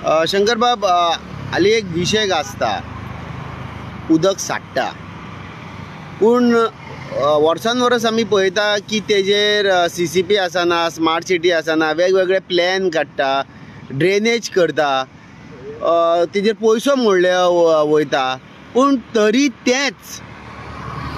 शंकर बाब, हाली एक विशय गाजता, उदक साठटा, पूण वर्सान वर्स आमी पळयता की तेजेर CCP आसना, स्मार्ट सिटी आसना, वेगवेगळे प्लॅन काडटा, ड्रेनेज करता, तेजेर पयसो मोडले वयता, पूण तरी तेच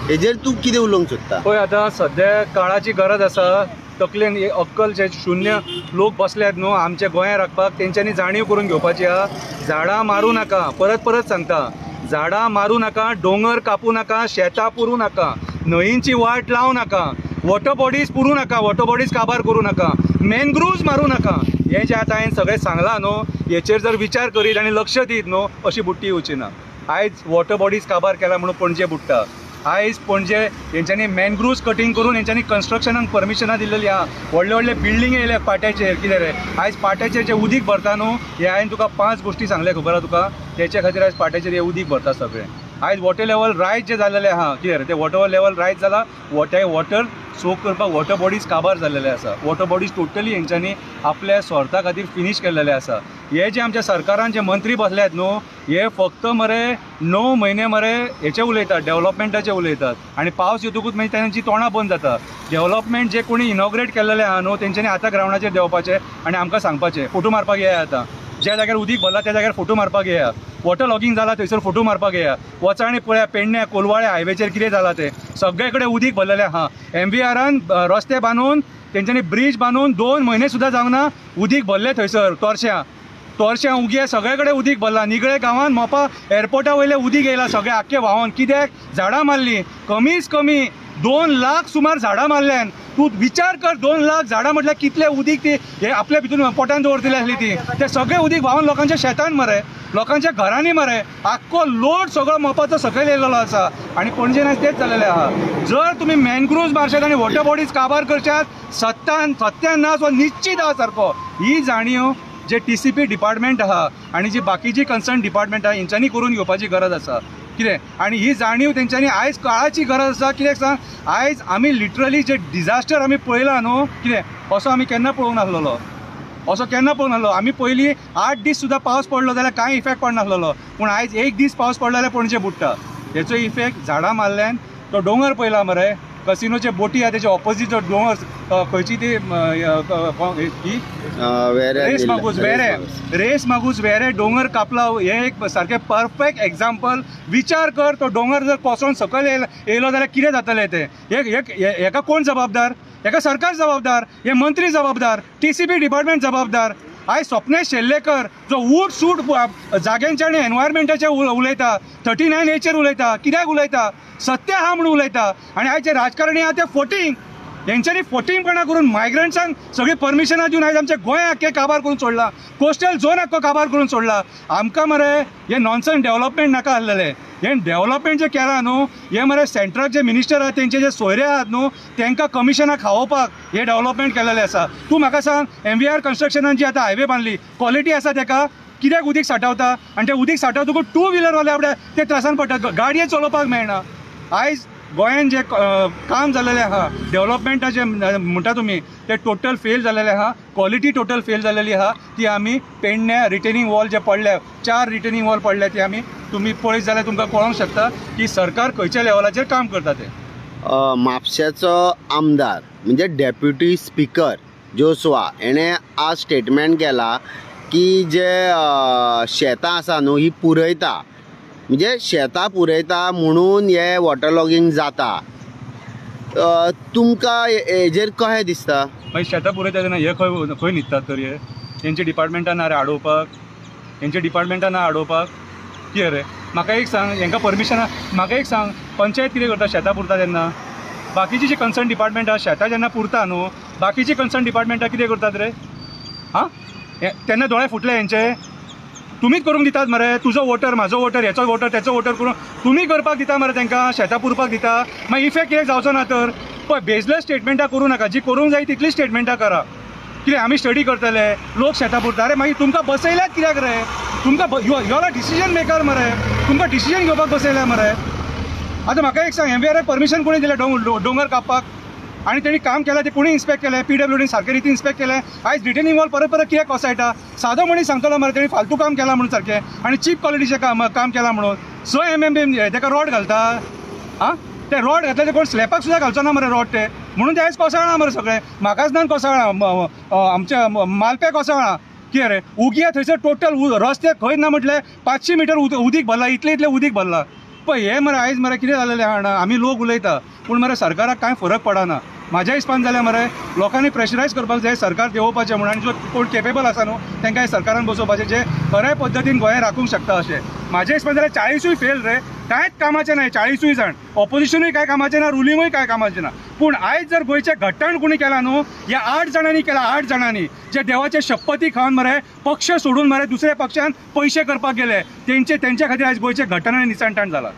हेजेर तूं कितें उलोवंक सोदता? पळय, आतां सद्या काळाची गरज आसा. तकलेन अक्कल जे शून्य लोक बसल्यात न्हू आमच्या गोंयांत राखपाक, तेंच्यांनी जाणीव करून घेवपाची आहा. झाडां मारूं नाका, परत परत सांगता, झाडां मारूं नाका, दोंगर कापूं नाका, शेतां पुरूं नाका, न्हंयेची वाट लावं नाका, वॉटर बॉडीज पुरूं नाका, वॉटर बॉडीज काबार करूं नाका, मॅनग्रुव्ज मारूं नाका. हें जें आतां हांवें सगळें सांगलां न्हू, हेचेर जर विचार करीत आनी लक्ष दीत न्हू, अशी बुट्टी येवची ना. आयज वॉटर बॉडीज काबार केला म्हणून पणजे बुडटा. आयज पणजे हेंच्यांनी मॅनग्रुव्ज कटींग करून हेंच्यांनी कन्स्ट्रक्शनाक परमिशनां दिल्ली आहा. व्हडले व्हडले बिल्डिंग येयले पाट्याचेर. कितें रे, आयज पाट्याचेर जे उदीक भरता न्हू, हे हांवें तुका 5 गोश्टी सांगले, खबर आहा तुका? तेच्या खातीर आयज पाट्याचेर हे उदीक भरता सगळें. आयज वॉटर लेवल रायज जे जाल्लेले आहा, कितें रे, ते वॉटर लेवल रायज जाला. वॉटर सोक करपाक वॉटर बॉडीज काबार जाल्लेले आसा. वॉटर बॉडीज टोटली हेंच्यांनी आपल्या स्वार्था खातीर फिनीश केल्लेले आसा. हे जे आमच्या सरकारान जे मंत्री बसल्यात न्हू, हे फक्त मरे 9 म्हयने मरे हेचे उलयतात, डेव्हलपमेंटाचे उलयतात, आनी पावस येतकूच मागीर तांची तोंडां बंद जाता. डेव्हलपमेंट जे कोणी इनॉग्रेट केल्लेले आहा न्हू, तेंच्यांनी आतां ग्रावंडाचेर देंवपाचें आनी आमकां सांगपाचें, फोटो मारपाक येया. आतां ज्या जाग्यार उदीक भरला त्या जाग्यार फोटो मारपाक येया. वॉटर लॉगिंग जाला थंयसर फोटो मारपाक येया. वचा आनी पळया पेडण्या कोलवाळे हायवेचेर कितें जालां तें. सगळे कडेन उदीक भरलेलें आहा. MVRन रस्ते बांदून, तेंच्यांनी ब्रीज बांदून 2 म्हयने सुद्दां जावंक ना, उदीक भरलें थंयसर. तोरश्यां उगे सगळे कडेन उदीक भरलां. निगळे गांवांत मोपा एअरपोर्टा वयलें उदीक येयलां सगळें आख्खें व्हांवोन. कित्याक? झाडां मारलीं. कमीच कमी 2 लाख सुमार झाडां मारल्यान. तूं विचार कर, 2 लाख झाडां म्हटल्यार कितलें उदीक ती हे आपल्या भितून पोटान दवरतली आसली ती. ते सगळें उदीक व्हांवोन लोकांच्या शेतान मरे, लोकांच्या घरांनी मरे. आख्खो लोड सगळो मोपाचो सकयल येयलेलो आसा. आनी पणजेन आयज तेच जाल्लेलें आहा. जर तुमी मॅनग्रुव्ज मारशात आनी वॉटर बॉडीज काबार करशात, सत्यानाश हो निश्चित आहा सारको. ही जाणीव जे TCP डिपार्टमेंट आहा आनी जी बाकीची कन्सर्न डिपार्टमेंट आहा हेंच्यांनी करून घेवपाची गरज आसा. कितें? आनी ही जाणीव तेंच्यांनी आयज काळाची गरज आसा. कित्याक सांग, आयज आमी लिटरली जे डिजास्टर आमी पळयला न्हू, कितें असो आमी केन्ना पळोवंक नासलेलो. आमी पयलीं 8 दीस सुद्दां पावस पडलो जाल्यार कांय इफेक्ट पडनासलेलो, पूण आयज 1 दीस पावस पडलो जाल्यार पणजे बुडटा. हेचो इफेक्ट झाडां मारल्यान. तो दोंगर पळयला मरे, कसिनोचे बोटी आहा तेचे ऑपोजीट जो दोंगर, खंयची ती रेस मागूस वेरे दोंगर कापला. हे एक सारकें परफेक्ट एग्जाम्पल. विचार कर, तो दोंगर जर कोसळून सकयल येयलो जाल्यार कितें जातलें तें. हेका कोण जबाबदार? हेका सरकार जबाबदार, हे मंत्री जबाबदार, TCP डिपार्टमेंट जबाबदार. आयज स्वप्नेश शेल्लेकर जो उठ सूट जाग्यांचे आनी एनवायरमेंटाचेर उलयता, 39A उलयता. कित्याक उलयता? सत्य आहा म्हणून उलयता. आनी आयज जे राजकारणी आहा ते फोटींग, हेंच्यांनी फोटींगपणा करून मायग्रंट्सांक सगळी परमिशनां दिवन आयज आमचे गोंय आख्खें काबार करून सोडला. कोस्टल झोन आख्खो काबार करून सोडला. आमकां मरे हे नॉनसन्स डेव्हलपमेंट नाका आसलेलें. हे डेव्हलपमेंट जे केलां न्हू, हे मरे सेंट्रल जे मिनिस्टर आहात तेंचे जे सोयरे आहात न्हू, तांकां कमिशनां खावोवपाक हे डेव्हलपमेंट केलेलें आसा. तूं म्हाका सांग, MVR कन्स्ट्रक्शनान जी आतां हायवे बांदली, क्वॉलिटी आसा तेका? कित्याक उदीक सांठवता? आनी ते उदीक सांठवतकूच 2 व्हिलरवाले आपल्या ते त्रासान पडटात, गाडये चलोवपाक मेळना. आयज गोंयान जे काम जाल्लेलें आहा, डेव्हलपमेंटाचें म्हणटा तुमी, ते टोटल फेल जाल्लेलें आहा. क्वॉलिटी टोटल फेल जाल्लेली आहा. ती आमी पेडण्या रिटेनिंग वॉल जे पडल्या, 4 रिटेनिंग वॉल पडल्या, ती आमी तुमी पळयत जाल्यार तुमकां कळोंक शकता की सरकार खंयच्या लेवलाचेर काम करता तें. म्हापश्याचो आमदार म्हणजे डेप्युटी स्पीकर जोसवा हेणें आज स्टेटमेंट केला की जे शेतां आसा न्हू ही पुरयता, म्हणजे शेतां पुरयता म्हणून हे वॉटर लॉगिंग जाता. तुमकां हेजेर कशें दिसता? मागीर शेतां पुरयता तेन्ना हे खंय न्हिदतात तर हे? हेंचे डिपार्टमेंटान ना रे आडोवपाक? हेंचे डिपार्टमेंटान ना आडोवपाक? कितें रे? म्हाका एक सांग, हेंकां परमिशनां म्हाका एक सांग, पंचायत कितें करता शेतां पुरता तेन्ना? बाकीची जी कन्सर्न डिपार्टमेंट आहा शेतां जेन्ना पुरता न्हू, बाकीची कन्सर्न डिपार्टमेंटां कितें करतात रे? हां, तेन्ना दोळे फुटले हेंचे? तुमीच करूंक दितात मरे. तुजो वोटर, म्हाजो वोटर, हेचो वोटर, तेचो वोटर करून तुमी करपाक दिता मरे तांकां, शेतां पुरपाक दिता. मागीर इफेक्ट कित्याक जावचो ना तर? पळय, बेजलेस स्टेटमेंटां करूं नाका. जी करूंक जाय तितली स्टेटमेंटां करा. कितें आमी स्टडी करतले, लोक शेतां पुरता. अरे मागीर तुमकां बसयल्यात कित्याक रे? तुमकां यू आर डिसिजन मेकर मरे. तुमकां डिसिजन घेवपाक बसयल्या मरे. आतां म्हाका एक सांग, MVRक परमिशन कोणी दिलें दोंगर कापपाक? आनी तेणी काम केलें तें कोणी इन्स्पेक्ट केलें PWDन सारके रितीन इन्स्पेक्ट केलें आयज डिटेनिंग हॉल परत कित्याक कोसळटा सादो मनीस सांगतलो मरे तेणी फालतू काम केलां म्हणून सारकें आनी चीप क्वॉलिटीचें काम केलां म्हणून 6 mm तेका रॉड घालता आं ते रॉड घातले ते कोण स्लॅपाक सुद्दां घालचो ना मरे रॉड ते म्हणून ते आयज कोसळना मरे सगळें म्हाकाच ना कोसळना आमच्या मालपे कोसळना कितें रे उगिया थंयसर टोटल रस्ते खंय ना म्हटल्यार 500 मिटर उदीक भरला इतलें उदीक भरला पळय हे मरे आयज मरे कितें जालेलें आहा आमी लोक उलयता पूण मरे सरकाराक कांय फरक पडना म्हाज्या हिसपान जाल्यार मरे लोकांनी प्रेशरायज करपाक जाय सरकार देंवोवपाचें म्हणून आनी जो कोण केपेबल आसा न्हू तांकां सरकारान बसोवपाचें जे खऱ्या पद्दतीन गोंय राखूंक शकता अशें म्हाज्या हिसपान जाल्यार 40 फेल रे कांयच कामाचें नाही 40 जाण ऑपोजिशनूय काय कामाचें ना रुलिंगूय काय कामाचें ना पूण आयज जर गोंयचें घट्टण कोणी केलां न्हू ह्या 8 जाणांनी केलां 8 जाणांनी जे देवाचे शपथी खावन मरे पक्ष सोडून मरे दुसऱ्या पक्षान पयशे करपाक गेले तेंच्या खातीर आयज गोंयचें घट्टण आनी निसाणटाण जाला